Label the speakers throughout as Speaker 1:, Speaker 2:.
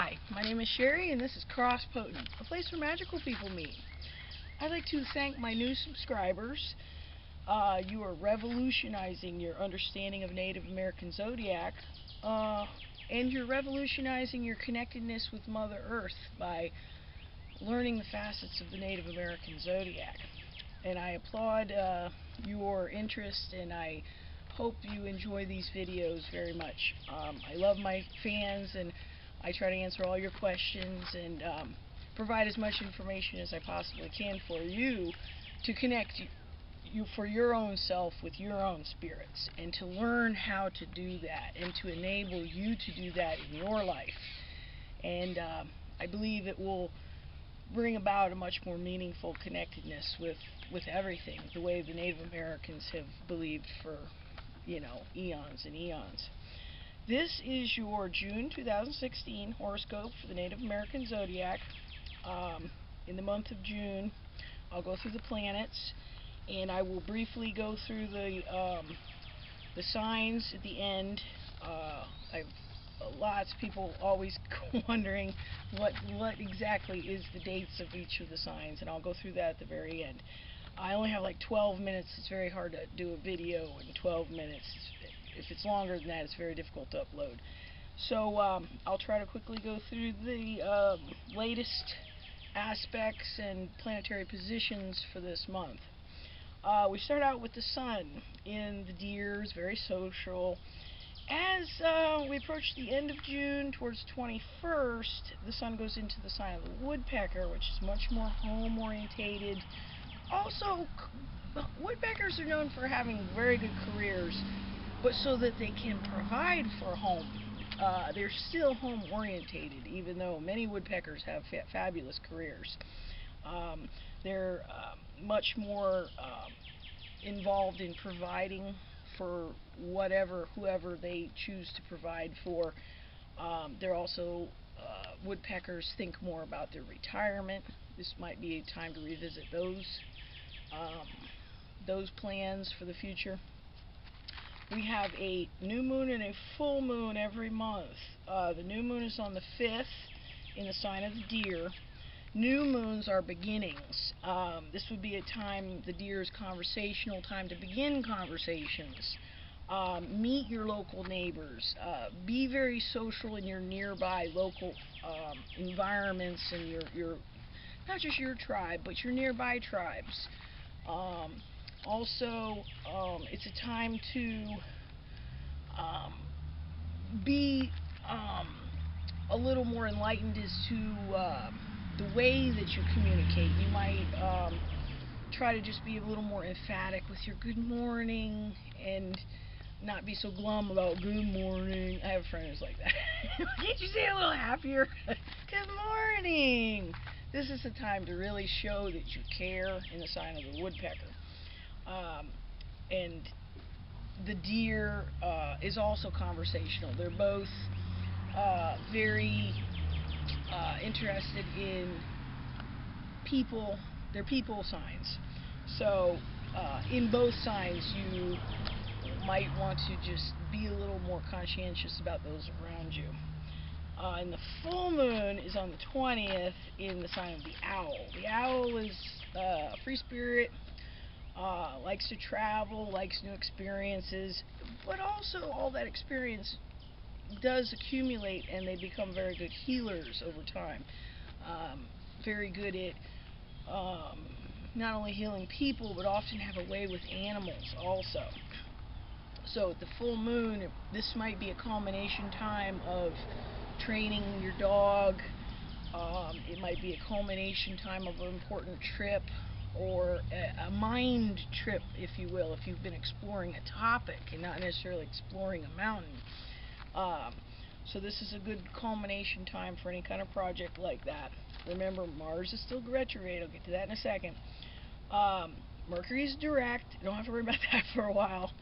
Speaker 1: Hi, my name is Sherry and this is Cross Potent, a place where magical people meet. I'd like to thank my new subscribers. You are revolutionizing your understanding of Native American Zodiac, and you're revolutionizing your connectedness with Mother Earth by learning the facets of the Native American Zodiac. And I applaud your interest, and I hope you enjoy these videos very much. I love my fans, and I try to answer all your questions and provide as much information as I possibly can for you to connect you for your own self with your own spirits, and to learn how to do that and to enable you to do that in your life. And I believe it will bring about a much more meaningful connectedness with everything, the way the Native Americans have believed for, eons and eons. This is your June 2016 horoscope for the Native American Zodiac. In the month of June, I'll go through the planets, and I will briefly go through the signs at the end. Lots of people always wondering what exactly is the dates of each of the signs, and I'll go through that at the very end. I only have like 12 minutes. It's very hard to do a video in 12 minutes. If it's longer than that, it's very difficult to upload. So I'll try to quickly go through the latest aspects and planetary positions for this month. We start out with the sun in the Deer. It's very social. As we approach the end of June, towards the 21st, the sun goes into the sign of the Woodpecker, which is much more home-orientated. Also, woodpeckers are known for having very good careers, but so that they can provide for home. They're still home-orientated, even though many woodpeckers have fabulous careers. They're much more involved in providing for whoever they choose to provide for. They're also, woodpeckers think more about their retirement. This might be a time to revisit those plans for the future. We have a new moon and a full moon every month. The new moon is on the 5th in the sign of the Deer. New moons are beginnings. This would be a time, the Deer's conversational time, to begin conversations. Meet your local neighbors. Be very social in your nearby local environments, and your not just your tribe, but your nearby tribes. Also, it's a time to be a little more enlightened as to the way that you communicate. You might try to just be a little more emphatic with your good morning and not be so glum about good morning. I have a friend who's like that. Can't you say it a little happier? Good morning! This is the time to really show that you care in the sign of the Woodpecker. And the Deer is also conversational. They're both very interested in people. They're people signs. So in both signs, you might want to just be a little more conscientious about those around you. And the full moon is on the 20th in the sign of the Owl. The Owl is a free spirit, likes to travel, likes new experiences, but also all that experience does accumulate, and they become very good healers over time. Very good at not only healing people, but often have a way with animals also. So at the full moon, this might be a culmination time of training your dog. It might be a culmination time of an important trip, or a mind trip, if you will, if you've been exploring a topic and not necessarily exploring a mountain. So this is a good culmination time for any kind of project like that. Remember, Mars is still retrograde. I'll get to that in a second. Mercury is direct. You don't have to worry about that for a while.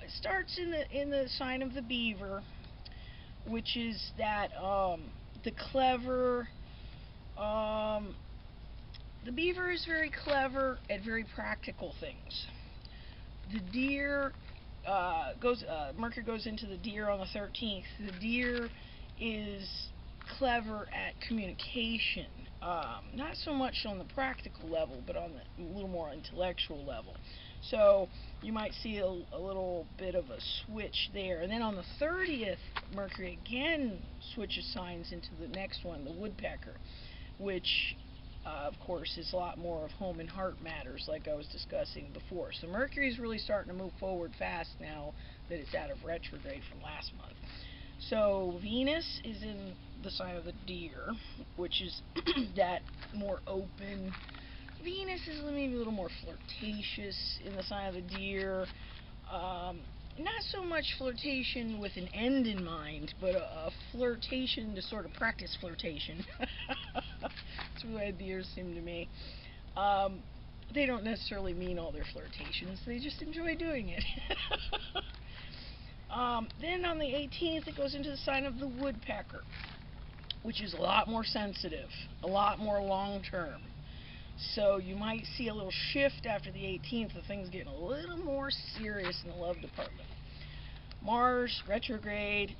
Speaker 1: It starts in the sign of the Beaver, which is that the clever. The Beaver is very clever at very practical things. The Deer Mercury goes into the Deer on the 13th. The Deer is clever at communication. Not so much on the practical level, but on the little more intellectual level. So you might see a little bit of a switch there. And then on the 30th, Mercury again switches signs into the next one, the woodpecker, which of course is a lot more of home and heart matters, like I was discussing before. So Mercury is really starting to move forward fast now that it's out of retrograde from last month. So Venus is in the sign of the deer, which is that more open. Venus is maybe a little more flirtatious in the sign of the deer. Not so much flirtation with an end in mind, but a flirtation to sort of practice flirtation. That's the way deers seem to me. They don't necessarily mean all their flirtations, they just enjoy doing it. Then on the 18th, it goes into the sign of the woodpecker, which is a lot more sensitive, a lot more long-term. So you might see a little shift after the 18th of things getting a little more serious in the love department. Mars, retrograde,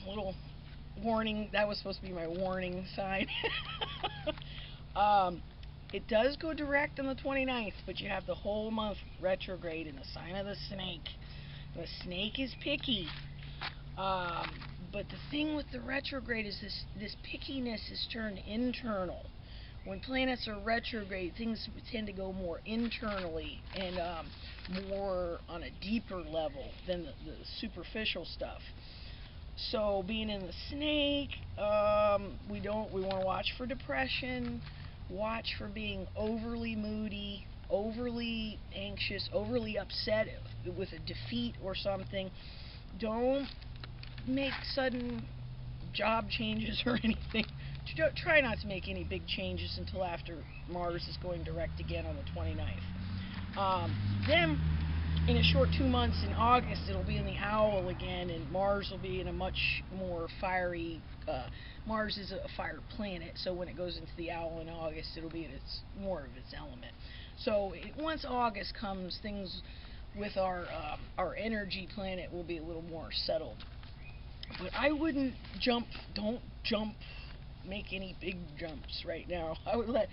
Speaker 1: little warning, that was supposed to be my warning sign. It does go direct on the 29th, but you have the whole month retrograde in the sign of the snake. The snake is picky. But the thing with the retrograde is this pickiness is turned internal. When planets are retrograde, things tend to go more internally and more on a deeper level than the superficial stuff. So being in the snake, we want to watch for depression, watch for being overly moody, overly anxious, overly upset with a defeat or something. Don't make sudden job changes or anything. Try not to make any big changes until after Mars is going direct again on the 29th. Then, in a short 2 months, in August, it'll be in the Owl again, and Mars will be in a much more fiery... Mars is a fire planet, so when it goes into the Owl in August, it'll be in more of its element. So once August comes, things with our energy planet will be a little more settled. But I wouldn't don't jump, make any big jumps right now. I would let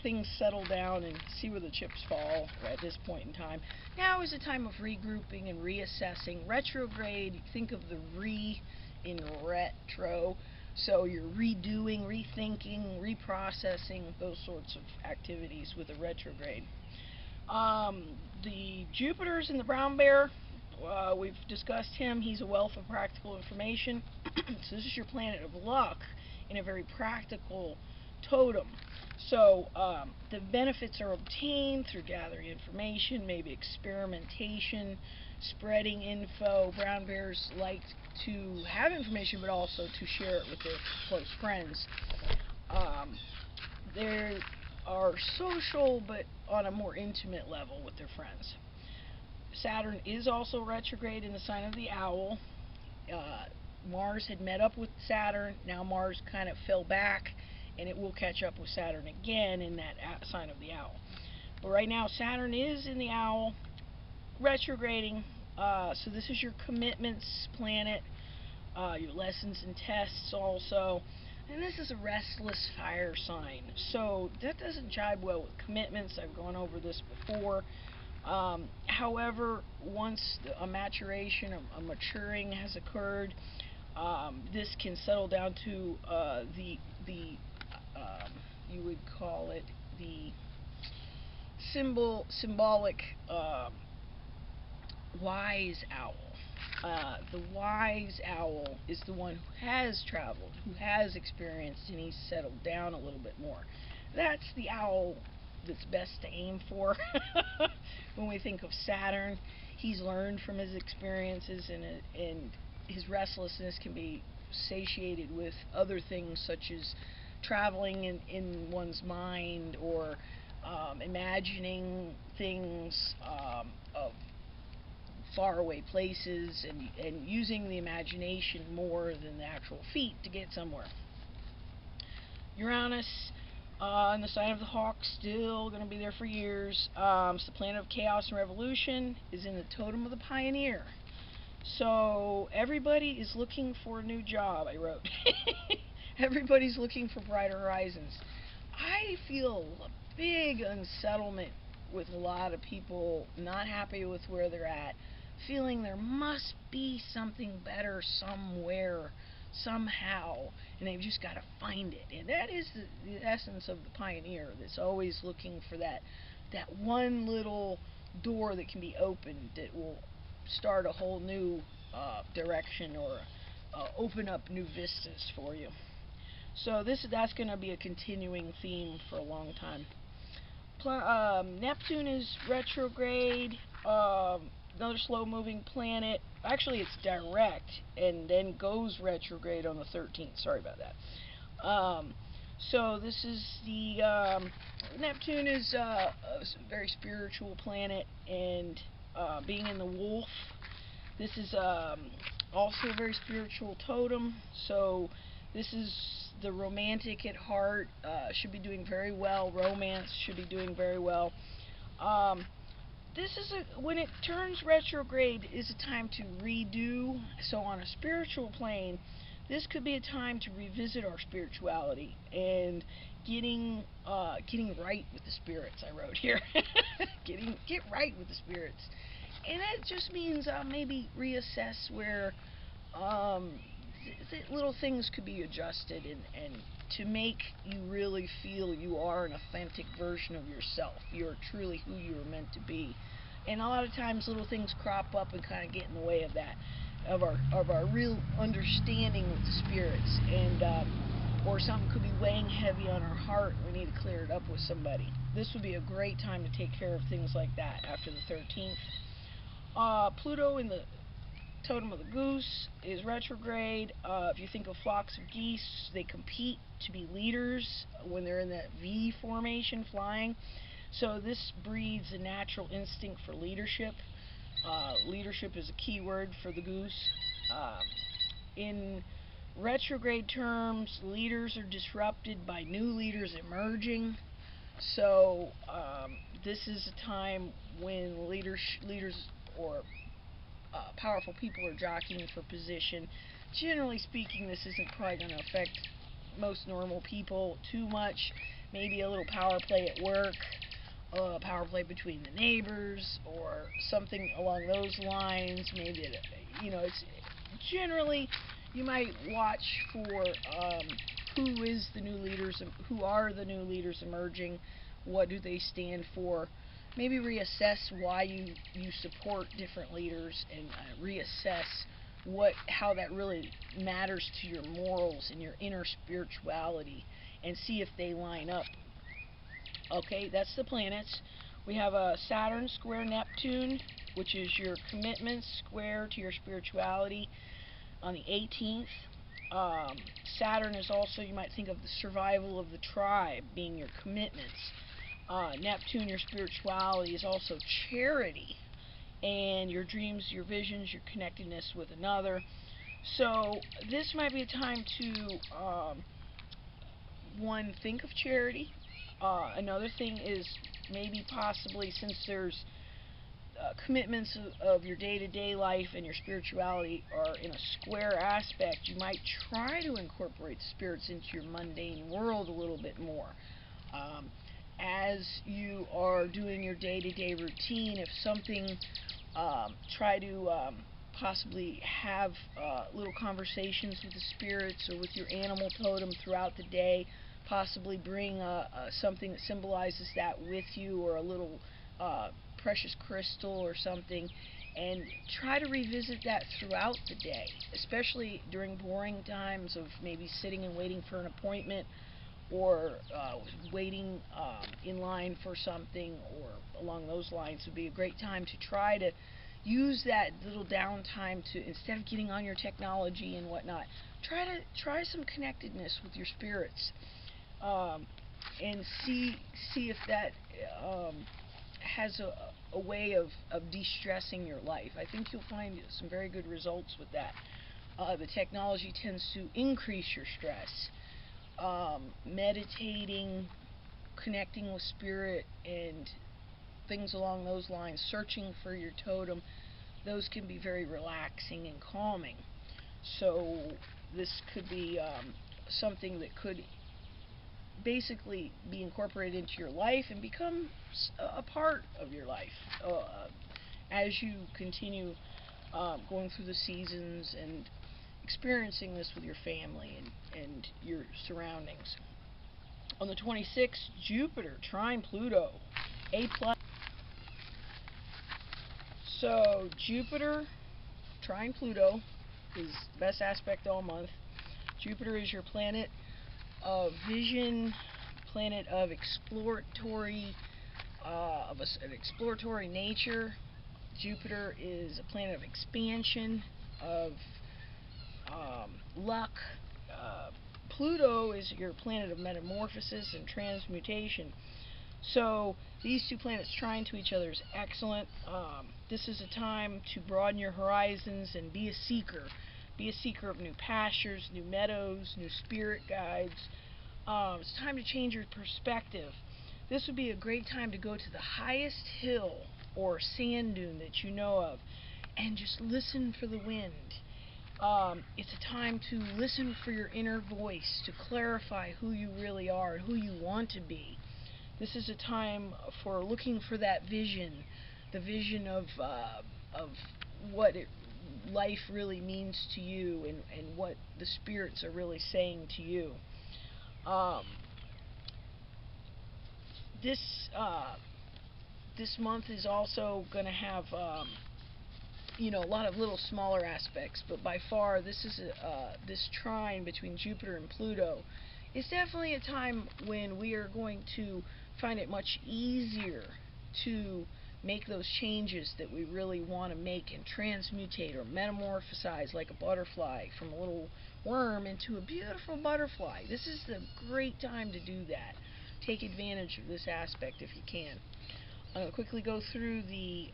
Speaker 1: things settle down and see where the chips fall at this point in time. Now is a time of regrouping and reassessing. Retrograde, think of the re in retro. So you're redoing, rethinking, reprocessing, those sorts of activities with a retrograde. The Jupiter's in the brown bear. We've discussed him. He's a wealth of practical information. So this is your planet of luck in a very practical totem. So the benefits are obtained through gathering information, maybe experimentation, spreading info. Brown bears like to have information, but also to share it with their close friends. They are social, but on a more intimate level with their friends. Saturn is also retrograde in the sign of the Owl. Mars had met up with Saturn. Now Mars kind of fell back, and it will catch up with Saturn again in that sign of the Owl. But right now, Saturn is in the Owl, retrograding. So this is your commitments planet, your lessons and tests also. And this is a restless fire sign. So that doesn't jibe well with commitments. I've gone over this before. However, once a maturation, a maturing has occurred, this can settle down to you would call it the symbolic wise owl. The wise owl is the one who has traveled, who has experienced, and he's settled down a little bit more. That's the owl that's best to aim for. When we think of Saturn, he's learned from his experiences, and his restlessness can be satiated with other things such as traveling in one's mind, or imagining things of faraway places, and using the imagination more than the actual feet to get somewhere. Uranus, in the sign of the hawk, still going to be there for years. It's the planet of chaos and revolution, is in the totem of the pioneer. So everybody is looking for a new job, I wrote. Everybody's looking for brighter horizons. I feel a big unsettlement with a lot of people not happy with where they're at, feeling there must be something better somewhere, somehow, and they've just got to find it. And that is the essence of the pioneer that's always looking for that one little door that can be opened that will start a whole new direction, or open up new vistas for you. So that's going to be a continuing theme for a long time. Neptune is retrograde. Another slow-moving planet. Actually, it's direct and then goes retrograde on the 13th. Sorry about that. So this is the Neptune is a very spiritual planet, and being in the Wolf, this is also a very spiritual totem. So this is the romantic at heart. Should be doing very well. Romance should be doing very well. This is when it turns retrograde is a time to redo. So on a spiritual plane, this could be a time to revisit our spirituality and getting right with the spirits. I wrote here, get right with the spirits, and that just means maybe reassess where little things could be adjusted, and to make you really feel you are an authentic version of yourself. You're truly who you were meant to be. And a lot of times little things crop up and kind of get in the way of that, of our real understanding with the spirits, and or something could be weighing heavy on our heart. We need to clear it up with somebody. This would be a great time to take care of things like that after the 13th. Pluto in the totem of the goose is retrograde. If you think of flocks of geese, they compete to be leaders when they're in that V formation flying. So this breeds a natural instinct for leadership. Leadership is a key word for the goose. In retrograde terms, leaders are disrupted by new leaders emerging. So this is a time when leaders or powerful people are jockeying for position. Generally speaking, this isn't probably going to affect most normal people too much. Maybe a little power play at work, power play between the neighbors, or something along those lines. Maybe it's generally you might watch for who are the new leaders emerging, what do they stand for. Maybe reassess why you support different leaders, and reassess how that really matters to your morals and your inner spirituality, and see if they line up. Okay, that's the planets. We have a Saturn square Neptune, which is your commitments square to your spirituality on the 18th. Saturn is also, you might think of the survival of the tribe being your commitments. Neptune, your spirituality, is also charity, and your dreams, your visions, your connectedness with another. So this might be a time to one, think of charity. Another thing is maybe possibly, since there's commitments of your day-to-day life and your spirituality are in a square aspect, you might try to incorporate spirits into your mundane world a little bit more. As you are doing your day-to-day routine, if something, try to possibly have little conversations with the spirits or with your animal totem throughout the day. Possibly bring something that symbolizes that with you, or a little precious crystal or something, and try to revisit that throughout the day, especially during boring times of maybe sitting and waiting for an appointment, or waiting in line for something, or along those lines. Would be a great time to try to use that little downtime to, instead of getting on your technology and whatnot, try some connectedness with your spirits, and see if that has a way of de-stressing your life. I think you'll find some very good results with that. The technology tends to increase your stress. Meditating, connecting with spirit, and things along those lines, searching for your totem, those can be very relaxing and calming. So this could be something that could basically be incorporated into your life and become a part of your life as you continue going through the seasons and experiencing this with your family and your surroundings. On the 26th, Jupiter trine Pluto, A+. So Jupiter trine Pluto is the best aspect all month. Jupiter is your planet of vision, planet of exploratory, an exploratory nature. Jupiter is a planet of expansion, of luck. Pluto is your planet of metamorphosis and transmutation. So these two planets trying to each other is excellent. This is a time to broaden your horizons and be a seeker. Be a seeker of new pastures, new meadows, new spirit guides. It's time to change your perspective. This would be a great time to go to the highest hill or sand dune that you know of and just listen for the wind. It's a time to listen for your inner voice, to clarify who you really are and who you want to be. This is a time for looking for that vision, the vision of what life really means to you and what the spirits are really saying to you. This month is also going to have a lot of little smaller aspects, but by far this is this trine between Jupiter and Pluto. It's definitely a time when we are going to find it much easier to make those changes that we really want to make and transmutate or metamorphosize like a butterfly from a little worm into a beautiful butterfly. This is the great time to do that. Take advantage of this aspect if you can. I'm going to quickly go through the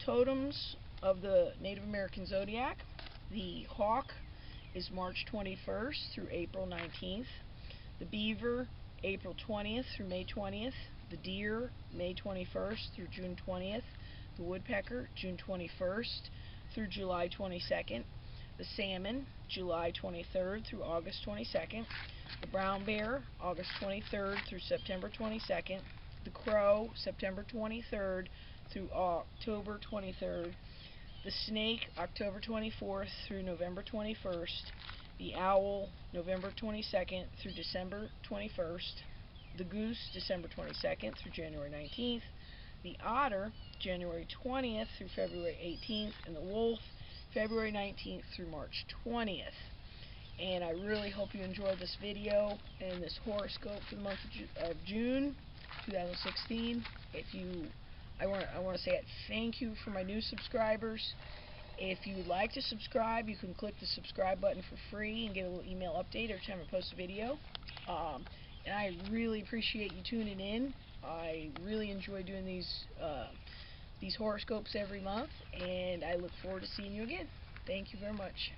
Speaker 1: totems of the Native American Zodiac. The hawk is March 21st through April 19th. The beaver, April 20th through May 20th. The deer, May 21st through June 20th. The woodpecker, June 21st through July 22nd. The salmon, July 23rd through August 22nd. The brown bear, August 23rd through September 22nd. The crow, September 23rd through October 23rd. The snake, October 24th through November 21st. The owl, November 22nd through December 21st. The goose, December 22nd through January 19th. The otter, January 20th through February 18th. And the wolf, February 19th through March 20th. And I really hope you enjoyed this video and this horoscope for the month of June 2016. I want to say thank you for my new subscribers. If you would like to subscribe, you can click the subscribe button for free and get a little email update every time I post a video. And I really appreciate you tuning in. I really enjoy doing these horoscopes every month, and I look forward to seeing you again. Thank you very much.